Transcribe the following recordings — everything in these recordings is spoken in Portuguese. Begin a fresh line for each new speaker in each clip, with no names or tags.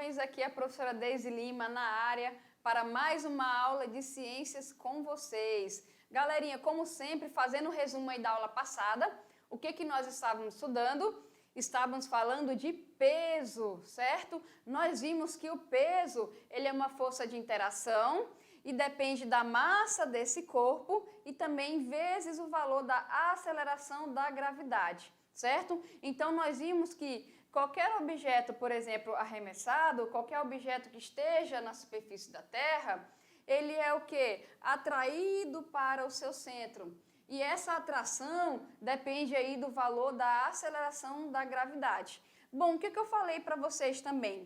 questões, aqui a professora Deise Lima na área para mais uma aula de ciências com vocês. Galerinha, como sempre, fazendo um resumo aí da aula passada, o que nós estávamos estudando? Estávamos falando de peso, certo? Nós vimos que o peso, ele é uma força de interação e depende da massa desse corpo e também vezes o valor da aceleração da gravidade, certo? Então, nós vimos que qualquer objeto, por exemplo, arremessado, qualquer objeto que esteja na superfície da Terra, ele é o quê? Atraído para o seu centro. E essa atração depende aí do valor da aceleração da gravidade. Bom, o que eu falei para vocês também?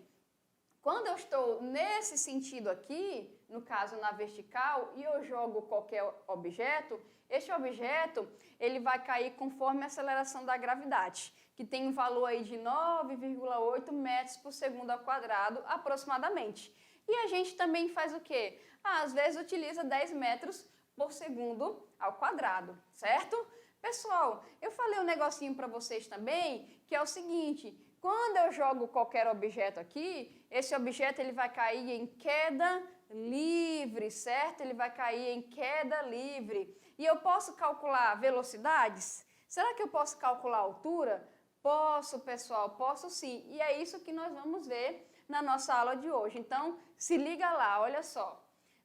Quando eu estou nesse sentido aqui, no caso na vertical, e eu jogo qualquer objeto, este objeto ele vai cair conforme a aceleração da gravidade, que tem um valor aí de 9,8 metros por segundo ao quadrado, aproximadamente. E a gente também faz o quê? Às vezes utiliza 10 metros por segundo ao quadrado, certo? Pessoal, eu falei um negocinho para vocês também, que é o seguinte: quando eu jogo qualquer objeto aqui, esse objeto ele vai cair em queda livre, certo? Ele vai cair em queda livre. E eu posso calcular velocidades? Será que eu posso calcular a altura? Posso, pessoal, posso sim. E é isso que nós vamos ver na nossa aula de hoje. Então, se liga lá, olha só.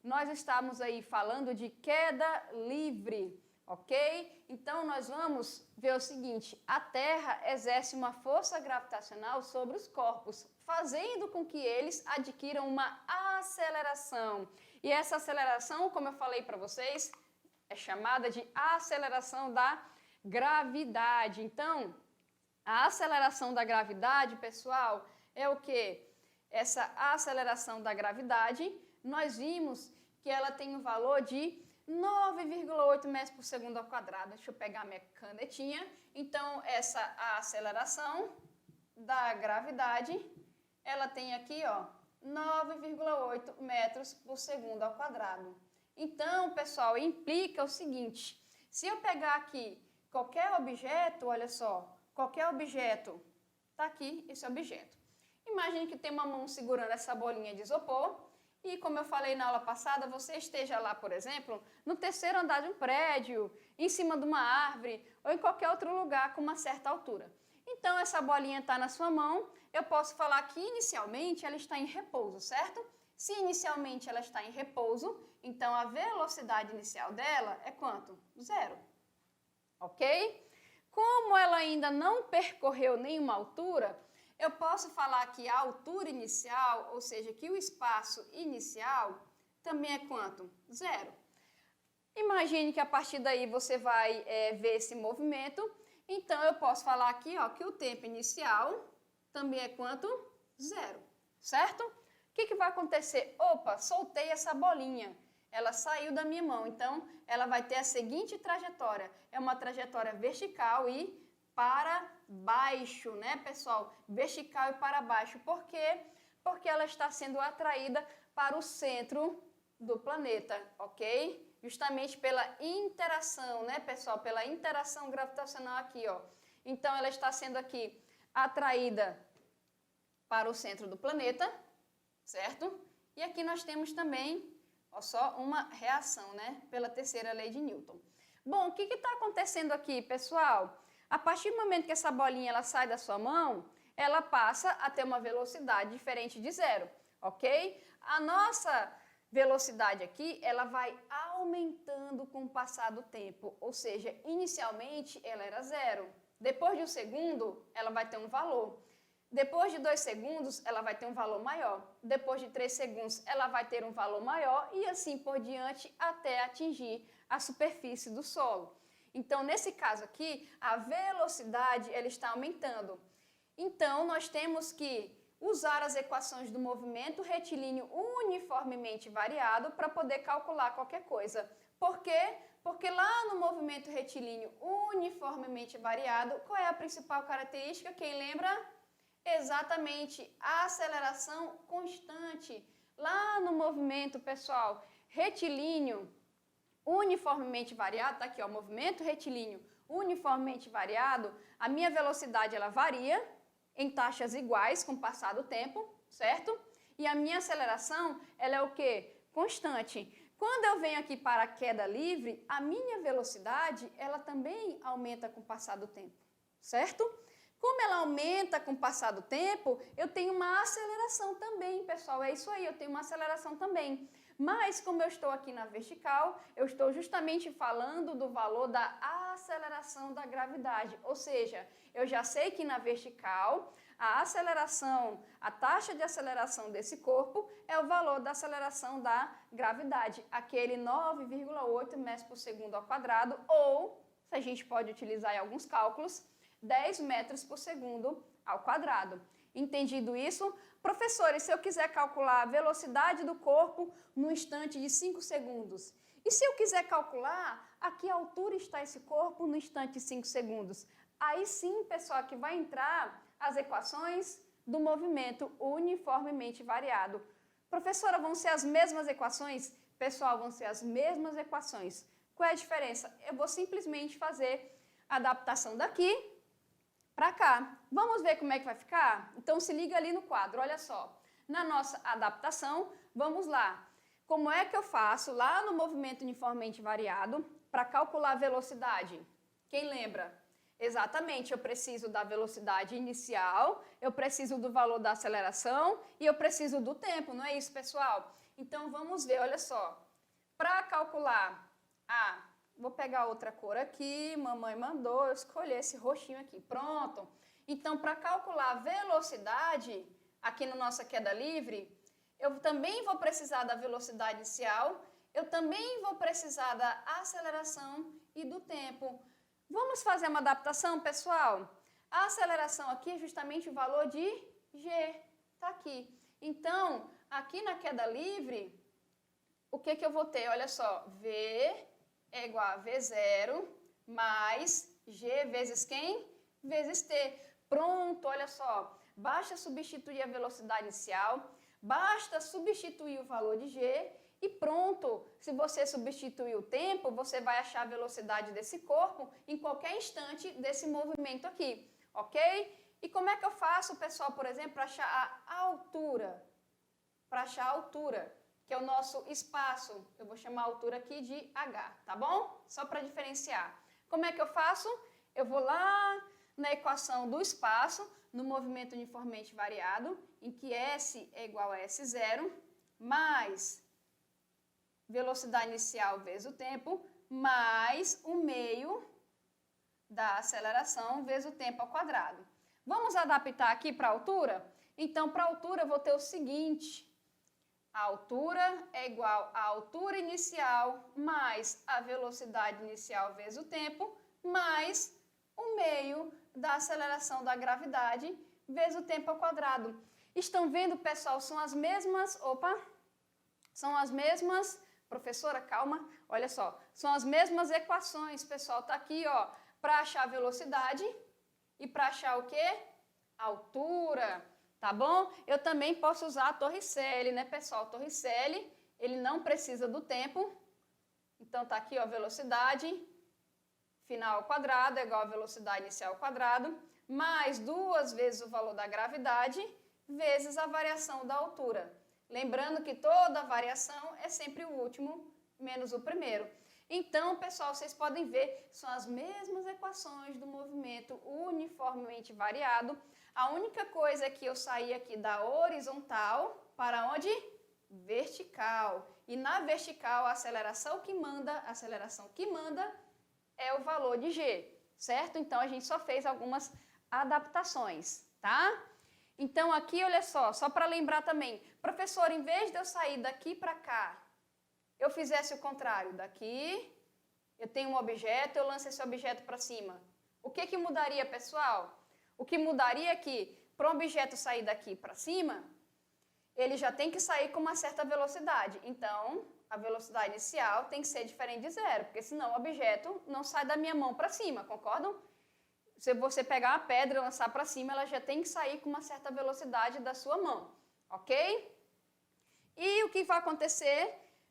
Nós estamos aí falando de queda livre, ok? Então, nós vamos ver o seguinte: a Terra exerce uma força gravitacional sobre os corpos, fazendo com que eles adquiram uma aceleração. E essa aceleração, como eu falei para vocês, é chamada de aceleração da gravidade. Então, a aceleração da gravidade, pessoal, é o quê? Essa aceleração da gravidade, nós vimos que ela tem um valor de 9,8 metros por segundo ao quadrado. Deixa eu pegar minha canetinha. Então, essa aceleração da gravidade, ela tem aqui, ó, 9,8 metros por segundo ao quadrado. Então, pessoal, implica o seguinte: se eu pegar aqui qualquer objeto, olha só, qualquer objeto, tá aqui esse objeto. Imagine que tem uma mão segurando essa bolinha de isopor e, como eu falei na aula passada, você esteja lá, por exemplo, no terceiro andar de um prédio, em cima de uma árvore ou em qualquer outro lugar com uma certa altura. Então, essa bolinha está na sua mão, eu posso falar que inicialmente ela está em repouso, certo? Se inicialmente ela está em repouso, então a velocidade inicial dela é quanto? 0. Ok? Como ela ainda não percorreu nenhuma altura, eu posso falar que a altura inicial, ou seja, que o espaço inicial também é quanto? 0. Imagine que a partir daí você vai ver esse movimento. Então, eu posso falar aqui, ó, que o tempo inicial também é quanto? 0, certo? O que vai acontecer? Opa, soltei essa bolinha. Ela saiu da minha mão, então ela vai ter a seguinte trajetória. É uma trajetória vertical e para baixo, né, pessoal? Vertical e para baixo. Por quê? Porque ela está sendo atraída para o centro do planeta, ok? Justamente pela interação, né, pessoal? Pela interação gravitacional aqui, ó. Então, ela está sendo aqui atraída para o centro do planeta, certo? E aqui nós temos também, ó, só uma reação, né, pela terceira lei de Newton. Bom, o que está acontecendo aqui, pessoal? A partir do momento que essa bolinha ela sai da sua mão, ela passa a ter uma velocidade diferente de 0, ok? A nossa velocidade aqui, ela vai aumentando com o passar do tempo, ou seja, inicialmente ela era 0. Depois de 1 segundo, ela vai ter um valor. Depois de 2 segundos, ela vai ter um valor maior. Depois de 3 segundos, ela vai ter um valor maior e assim por diante até atingir a superfície do solo. Então, nesse caso aqui, a velocidade ela está aumentando. Então, nós temos que usar as equações do movimento retilíneo uniformemente variado para poder calcular qualquer coisa. Por quê? Porque lá no movimento retilíneo uniformemente variado, qual é a principal característica? Quem lembra? Exatamente, a aceleração constante. Lá no movimento, pessoal, retilíneo uniformemente variado, tá aqui, ó, movimento retilíneo uniformemente variado, a minha velocidade ela varia em taxas iguais com o passar do tempo, certo? E a minha aceleração, ela é o quê? Constante. Quando eu venho aqui para a queda livre, a minha velocidade, ela também aumenta com o passar do tempo, certo? Como ela aumenta com o passar do tempo, eu tenho uma aceleração também, pessoal. É isso aí, eu tenho uma aceleração também. Mas, como eu estou aqui na vertical, eu estou justamente falando do valor da aceleração da gravidade. Ou seja, eu já sei que na vertical, a aceleração, a taxa de aceleração desse corpo é o valor da aceleração da gravidade, aquele 9,8 metros por segundo ao quadrado, ou, se a gente pode utilizar em alguns cálculos, 10 metros por segundo ao quadrado. Entendido isso? Professores, se eu quiser calcular a velocidade do corpo no instante de 5 segundos, e se eu quiser calcular a que altura está esse corpo no instante de 5 segundos, aí sim, pessoal, que vai entrar as equações do movimento uniformemente variado. Professora, vão ser as mesmas equações? Pessoal, vão ser as mesmas equações. Qual é a diferença? Eu vou simplesmente fazer a adaptação daqui para cá. Vamos ver como é que vai ficar? Então se liga ali no quadro, olha só. Na nossa adaptação, vamos lá. Como é que eu faço lá no movimento uniformemente variado para calcular a velocidade? Quem lembra? Exatamente, eu preciso da velocidade inicial, eu preciso do valor da aceleração e eu preciso do tempo, não é isso, pessoal? Então vamos ver, olha só. Para calcular vou pegar outra cor aqui, mamãe mandou, eu escolhi esse roxinho aqui, pronto. Então, para calcular a velocidade, aqui na nossa queda livre, eu também vou precisar da velocidade inicial, eu também vou precisar da aceleração e do tempo. Vamos fazer uma adaptação, pessoal? A aceleração aqui é justamente o valor de G, tá aqui. Então, aqui na queda livre, o que eu vou ter? Olha só, V é igual a V0 mais G vezes quem? Vezes T. Pronto, olha só. Basta substituir a velocidade inicial, basta substituir o valor de G e pronto. Se você substituir o tempo, você vai achar a velocidade desse corpo em qualquer instante desse movimento aqui, ok? E como é que eu faço, pessoal, por exemplo, para achar a altura? Para achar a altura, que é o nosso espaço, eu vou chamar a altura aqui de H, tá bom? Só para diferenciar. Como é que eu faço? Eu vou lá na equação do espaço, no movimento uniformemente variado, em que S é igual a S0, mais velocidade inicial vezes o tempo, mais o meio da aceleração vezes o tempo ao quadrado. Vamos adaptar aqui para a altura? Então, para a altura, eu vou ter o seguinte: a altura é igual à altura inicial mais a velocidade inicial vezes o tempo, mais o meio da aceleração da gravidade vezes o tempo ao quadrado. Estão vendo, pessoal? São as mesmas... São as mesmas... Professora, calma. Olha só. São as mesmas equações, pessoal. Está aqui, ó, para achar a velocidade e para achar o quê? A altura. Tá bom? Eu também posso usar a Torricelli, né, pessoal? Torricelli, ele não precisa do tempo. Então, tá aqui, ó, velocidade final ao quadrado é igual a velocidade inicial ao quadrado, mais 2 vezes o valor da gravidade, vezes a variação da altura. Lembrando que toda variação é sempre o último menos o primeiro. Então, pessoal, vocês podem ver, são as mesmas equações do movimento uniformemente variado. A única coisa é que eu saí aqui da horizontal para onde? Vertical. E na vertical, a aceleração que manda é o valor de G, certo? Então, a gente só fez algumas adaptações, tá? Então, aqui, olha só para lembrar também. Professor, em vez de eu sair daqui para cá, eu fizesse o contrário. Daqui, eu tenho um objeto, eu lanço esse objeto para cima. O que mudaria, pessoal? O que mudaria é que, para um objeto sair daqui para cima, ele já tem que sair com uma certa velocidade. Então, a velocidade inicial tem que ser diferente de zero, porque senão o objeto não sai da minha mão para cima, concordam? Se você pegar uma pedra e lançar para cima, ela já tem que sair com uma certa velocidade da sua mão, ok? E o que vai acontecer?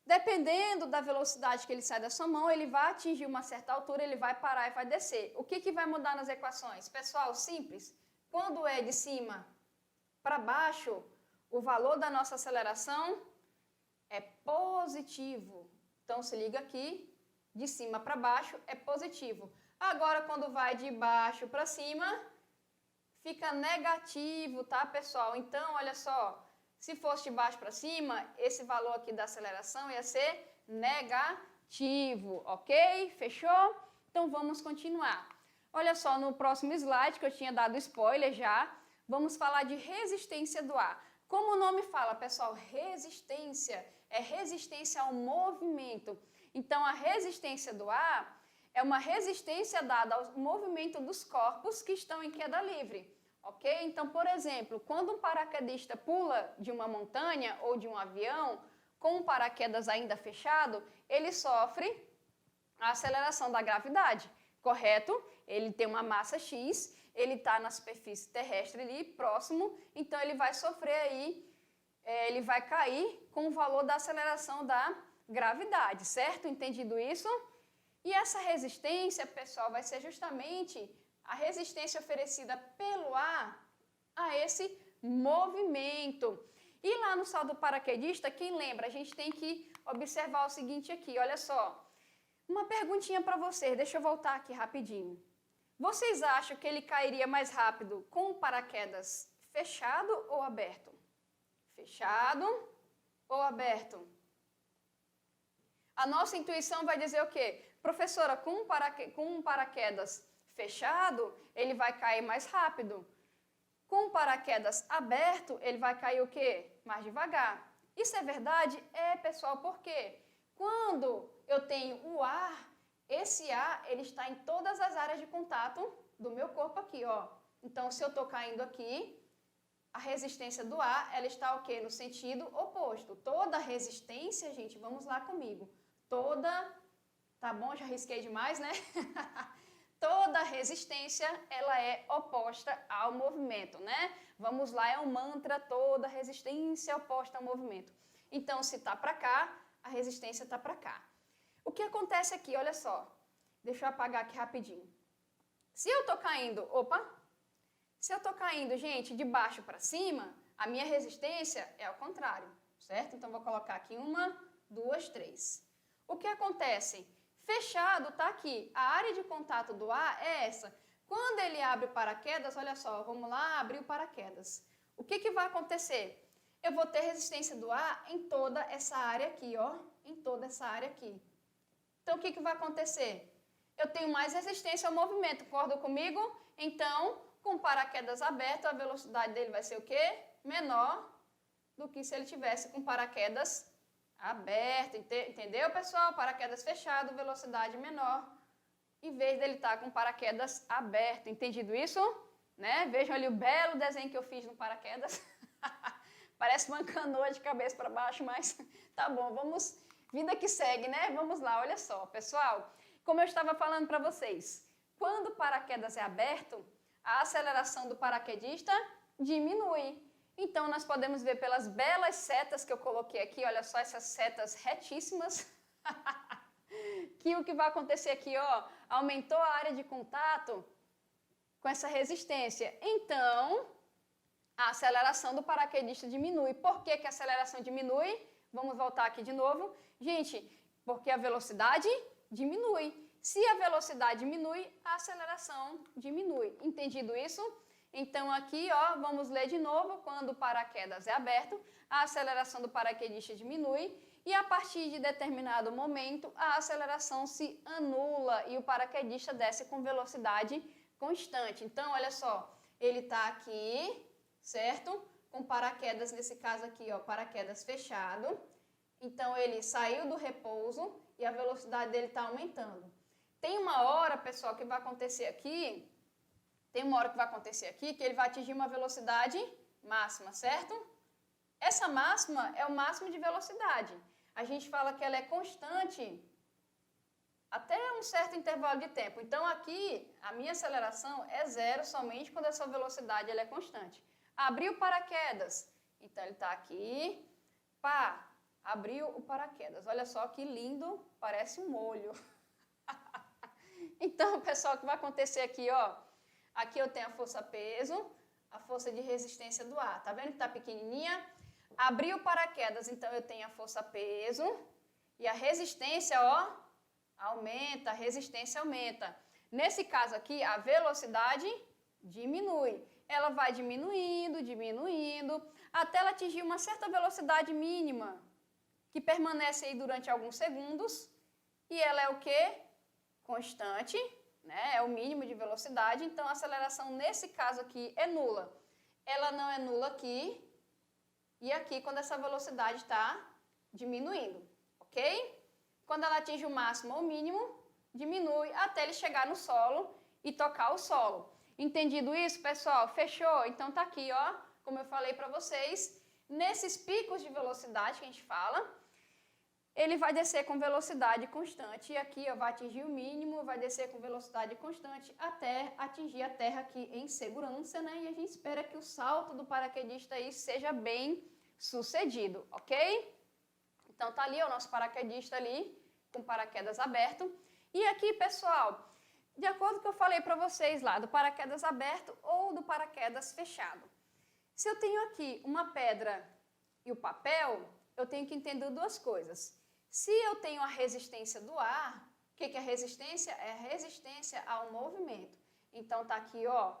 Dependendo da velocidade que ele sai da sua mão, ele vai atingir uma certa altura, ele vai parar e vai descer. O que vai mudar nas equações? Pessoal, simples. Quando é de cima para baixo, O valor da nossa aceleração é positivo. Então, se liga aqui, de cima para baixo é positivo. Agora, quando vai de baixo para cima, fica negativo, tá, pessoal? Então, olha só, se fosse de baixo para cima, esse valor aqui da aceleração ia ser negativo, ok? Fechou? Então, vamos continuar. Olha só, no próximo slide, que eu tinha dado spoiler já, vamos falar de resistência do ar. Como o nome fala, pessoal, resistência é resistência ao movimento. Então, a resistência do ar é uma resistência dada ao movimento dos corpos que estão em queda livre, ok? Então, por exemplo, quando um paraquedista pula de uma montanha ou de um avião, com o paraquedas ainda fechado, ele sofre a aceleração da gravidade, correto? Ele tem uma massa X, ele está na superfície terrestre ali, próximo, então ele vai sofrer aí, ele vai cair com o valor da aceleração da gravidade, certo? Entendido isso? E essa resistência, pessoal, vai ser justamente a resistência oferecida pelo ar a esse movimento. E lá no salto paraquedista, quem lembra? A gente tem que observar o seguinte aqui, olha só. Uma perguntinha para vocês, deixa eu voltar aqui rapidinho. Vocês acham que ele cairia mais rápido com o paraquedas fechado ou aberto? Fechado ou aberto? A nossa intuição vai dizer o quê? Professora, com um paraquedas fechado, ele vai cair mais rápido. Com o paraquedas aberto, ele vai cair o quê? Mais devagar. Isso é verdade? É, pessoal, por quê? Quando eu tenho o ar, esse ar, ele está em todas as áreas de contato do meu corpo aqui, ó. Então, se eu estou caindo aqui, a resistência do ar, ela está o quê? No sentido oposto. Toda resistência, gente, vamos lá comigo. Tá bom? Já risquei demais, né? Toda resistência, ela é oposta ao movimento, né? Vamos lá, é um mantra, toda resistência é oposta ao movimento. Então, se tá para cá, a resistência tá para cá. O que acontece aqui, olha só. Deixa eu apagar aqui rapidinho. Se eu tô caindo, se eu tô caindo, gente, de baixo para cima, a minha resistência é ao contrário, certo? Então, vou colocar aqui 1, 2, 3. O que acontece? Fechado está aqui. A área de contato do ar é essa. Quando ele abre o paraquedas, olha só, vamos lá abrir o paraquedas. O que vai acontecer? Eu vou ter resistência do ar em toda essa área aqui, ó. Em toda essa área aqui. Então, o que vai acontecer? Eu tenho mais resistência ao movimento, concordam comigo? Então, com o paraquedas aberto, a velocidade dele vai ser o quê? Menor do que se ele tivesse com paraquedas aberto, entendeu, pessoal? Paraquedas fechado, velocidade menor, em vez dele estar com paraquedas aberto. Entendido isso? Né? Vejam ali o belo desenho que eu fiz no paraquedas. Parece uma canoa de cabeça para baixo, mas tá bom, vamos, vida que segue, né? Vamos lá, olha só, pessoal. Como eu estava falando para vocês, quando o paraquedas é aberto, a aceleração do paraquedista diminui. Então, nós podemos ver pelas belas setas que eu coloquei aqui, olha só essas setas retíssimas, que o que vai acontecer aqui, ó, aumentou a área de contato com essa resistência. Então, a aceleração do paraquedista diminui. Por que a aceleração diminui? Vamos voltar aqui de novo. Gente, porque a velocidade diminui. Se a velocidade diminui, a aceleração diminui. Entendido isso? Então, aqui, ó, vamos ler de novo. Quando o paraquedas é aberto, a aceleração do paraquedista diminui e, a partir de determinado momento, a aceleração se anula e o paraquedista desce com velocidade constante. Então, olha só, ele está aqui, certo? Com paraquedas, nesse caso aqui, ó, paraquedas fechado. Então, ele saiu do repouso e a velocidade dele está aumentando. Tem uma hora, pessoal, que vai acontecer aqui... que ele vai atingir uma velocidade máxima, certo? Essa máxima é o máximo de velocidade. A gente fala que ela é constante até um certo intervalo de tempo. Então, aqui, a minha aceleração é 0 somente quando essa velocidade ela é constante. Abriu o paraquedas. Então, ele está aqui. Pá, abriu o paraquedas. Olha só que lindo, parece um olho. Então, pessoal, o que vai acontecer aqui, ó? Aqui eu tenho a força-peso, a força de resistência do ar. Tá vendo que tá pequenininha? Abri o paraquedas, então eu tenho a força-peso e a resistência, ó, aumenta, a resistência aumenta. Nesse caso aqui, a velocidade diminui. Ela vai diminuindo, diminuindo, até ela atingir uma certa velocidade mínima, que permanece aí durante alguns segundos, e ela é o quê? Constante, né? É o mínimo de velocidade, então a aceleração nesse caso aqui é nula. Ela não é nula aqui e aqui quando essa velocidade está diminuindo, ok? Quando ela atinge o máximo ou o mínimo, diminui até ele chegar no solo e tocar o solo. Entendido isso, pessoal? Fechou? Então tá aqui, ó, como eu falei para vocês, nesses picos de velocidade que a gente fala, ele vai descer com velocidade constante e aqui ó, vai atingir o mínimo, vai descer com velocidade constante até atingir a terra aqui em segurança, né? E a gente espera que o salto do paraquedista aí seja bem sucedido, ok? Então tá ali ó, o nosso paraquedista ali, com paraquedas aberto. E aqui, pessoal, de acordo com o que eu falei para vocês lá, do paraquedas aberto ou do paraquedas fechado. Se eu tenho aqui uma pedra e o papel, eu tenho que entender duas coisas. Se eu tenho a resistência do ar, o que é a resistência? É a resistência ao movimento. Então tá aqui, ó,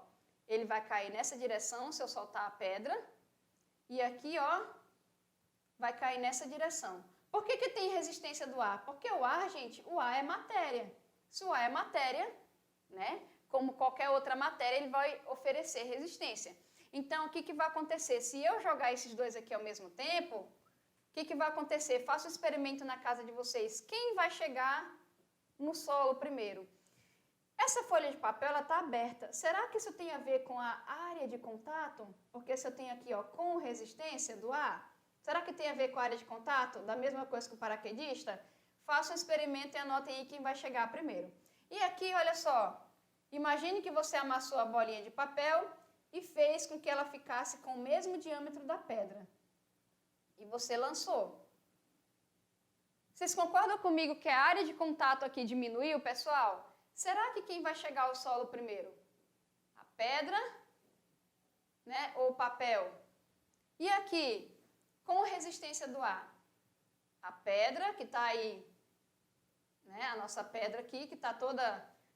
ele vai cair nessa direção se eu soltar a pedra, e aqui, ó, vai cair nessa direção. Por que tem resistência do ar? Porque o ar, gente, o ar é matéria. Se o ar é matéria, né, como qualquer outra matéria, ele vai oferecer resistência. Então, o que vai acontecer? Se eu jogar esses dois aqui ao mesmo tempo, o que vai acontecer? Faça um experimento na casa de vocês. Quem vai chegar no solo primeiro? Essa folha de papel está aberta. Será que isso tem a ver com a área de contato? Porque se eu tenho aqui ó, com resistência do ar, será que tem a ver com a área de contato? Da mesma coisa que o paraquedista? Faça um experimento e anotem aí quem vai chegar primeiro. E aqui, olha só, imagine que você amassou a bolinha de papel e fez com que ela ficasse com o mesmo diâmetro da pedra. E você lançou. Vocês concordam comigo que a área de contato aqui diminuiu, pessoal? Será que quem vai chegar ao solo primeiro? A pedra, né, ou o papel? E aqui, com resistência do ar? A pedra, que está aí, né, a nossa pedra aqui, que está toda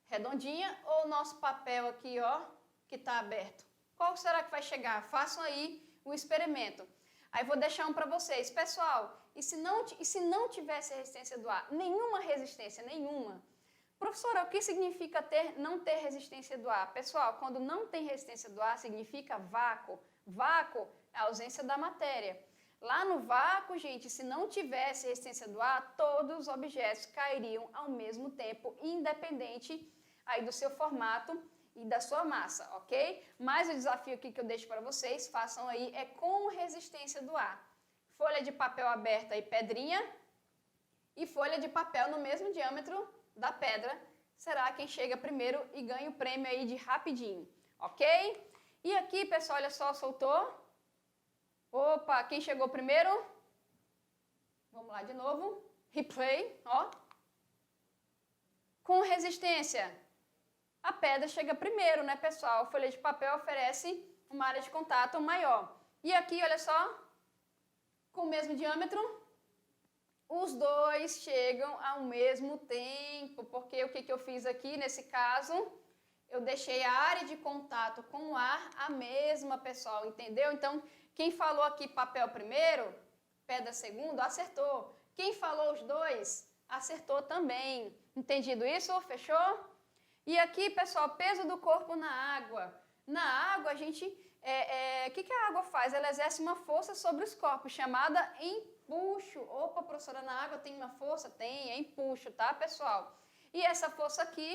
redondinha, ou o nosso papel aqui, ó, que está aberto? Qual será que vai chegar? Façam aí o experimento. Aí vou deixar um para vocês. Pessoal, e se não tivesse resistência do ar? Nenhuma resistência, nenhuma. Professora, o que significa não ter resistência do ar? Pessoal, quando não tem resistência do ar, significa vácuo. Vácuo é a ausência da matéria. Lá no vácuo, gente, se não tivesse resistência do ar, todos os objetos cairiam ao mesmo tempo, independente aí do seu formato e da sua massa, ok? Mas o desafio aqui que eu deixo para vocês, façam aí, é com resistência do ar. Folha de papel aberta e pedrinha, e folha de papel no mesmo diâmetro da pedra, será quem chega primeiro e ganha o prêmio aí de rapidinho, ok? E aqui, pessoal, olha só, soltou. Opa, quem chegou primeiro? Vamos lá de novo. Replay, ó. Com resistência. A pedra chega primeiro, né, pessoal? A folha de papel oferece uma área de contato maior. E aqui, olha só, com o mesmo diâmetro, os dois chegam ao mesmo tempo. Porque o que eu fiz aqui, nesse caso, eu deixei a área de contato com o ar a mesma, pessoal, entendeu? Então, quem falou aqui papel primeiro, pedra segundo, acertou. Quem falou os dois, acertou também. Entendido isso? Fechou? E aqui, pessoal, peso do corpo na água. Na água, a gente... O que a água faz? Ela exerce uma força sobre os corpos, chamada empuxo. Opa, professora, na água tem uma força? Tem, é empuxo, tá, pessoal? E essa força aqui,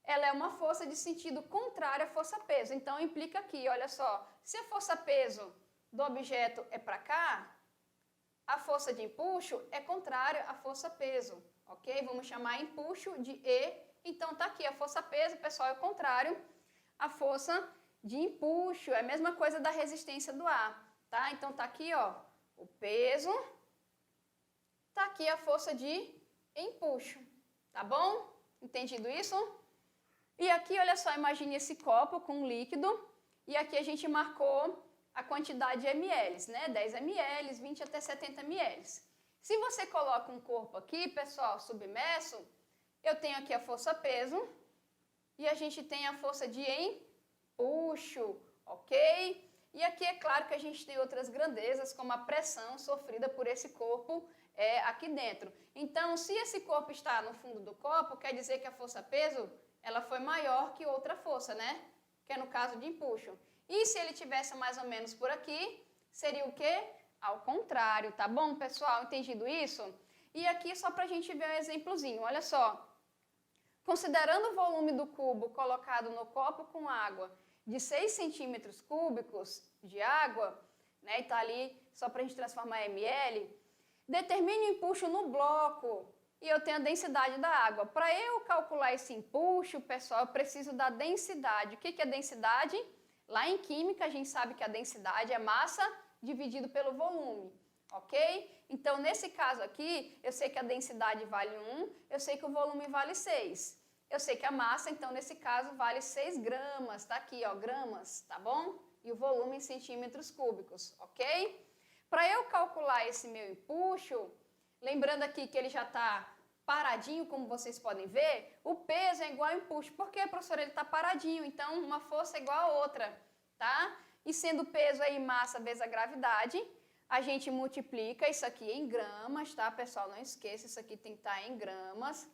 ela é uma força de sentido contrário à força-peso. Então, implica aqui, olha só, se a força-peso do objeto é para cá, a força de empuxo é contrária à força-peso, ok? Vamos chamar empuxo de E. Então, tá aqui, a força-peso, pessoal, é contrário à força de empuxo. É a mesma coisa da resistência do ar, tá? Então, tá aqui, ó, o peso, tá aqui a força de empuxo, tá bom? Entendido isso? E aqui, olha só, imagine esse copo com um líquido, e aqui a gente marcou a quantidade de ml, né? 10 ml, 20 até 70 ml. Se você coloca um corpo aqui, pessoal, submerso, eu tenho aqui a força-peso e a gente tem a força de empuxo, ok? E aqui é claro que a gente tem outras grandezas, como a pressão sofrida por esse corpo aqui dentro. Então, se esse corpo está no fundo do copo, quer dizer que a força-peso ela foi maior que outra força, né? Que é no caso de empuxo. E se ele tivesse mais ou menos por aqui, seria o quê? Ao contrário, tá bom, pessoal? Entendido isso? E aqui só para a gente ver um exemplozinho, olha só. Considerando o volume do cubo colocado no copo com água de 6 centímetros cúbicos de água, né, e tá ali só para a gente transformar em ml, determine o empuxo no bloco e eu tenho a densidade da água. Para eu calcular esse empuxo, pessoal, eu preciso da densidade. O que é densidade? Lá em química a gente sabe que a densidade é massa dividido pelo volume, ok? Então, nesse caso aqui, eu sei que a densidade vale 1, eu sei que o volume vale 6. Eu sei que a massa, então, nesse caso, vale 6 gramas, tá aqui, ó, gramas, tá bom? E o volume em centímetros cúbicos, ok? Para eu calcular esse meu empuxo, lembrando aqui que ele já está paradinho, como vocês podem ver, o peso é igual ao empuxo. Por quê, professor? Ele está paradinho, então uma força é igual a outra, tá? E sendo peso aí massa vezes a gravidade, a gente multiplica isso aqui em gramas, tá, pessoal? Não esqueça, isso aqui tem que estar em gramas,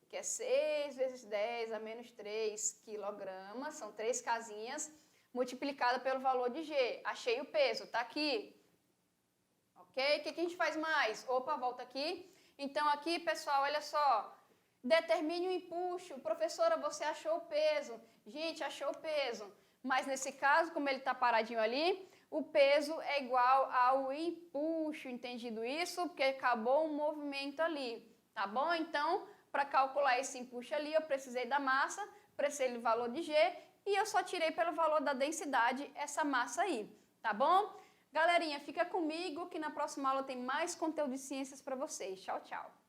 que é 6 vezes 10 a menos 3 quilogramas, são 3 casinhas, multiplicada pelo valor de G. Achei o peso, tá aqui. Ok? O que a gente faz mais? Opa, volta aqui. Então aqui, pessoal, olha só. Determine o empuxo. Professora, você achou o peso. Gente, achou o peso. Mas nesse caso, como ele está paradinho ali, o peso é igual ao empuxo. Entendido isso? Porque acabou o movimento ali. Tá bom? Então, para calcular esse empuxo ali, eu precisei da massa, precisei do valor de G e eu só tirei pelo valor da densidade essa massa aí. Tá bom? Galerinha, fica comigo que na próxima aula tem mais conteúdo de ciências para vocês. Tchau, tchau!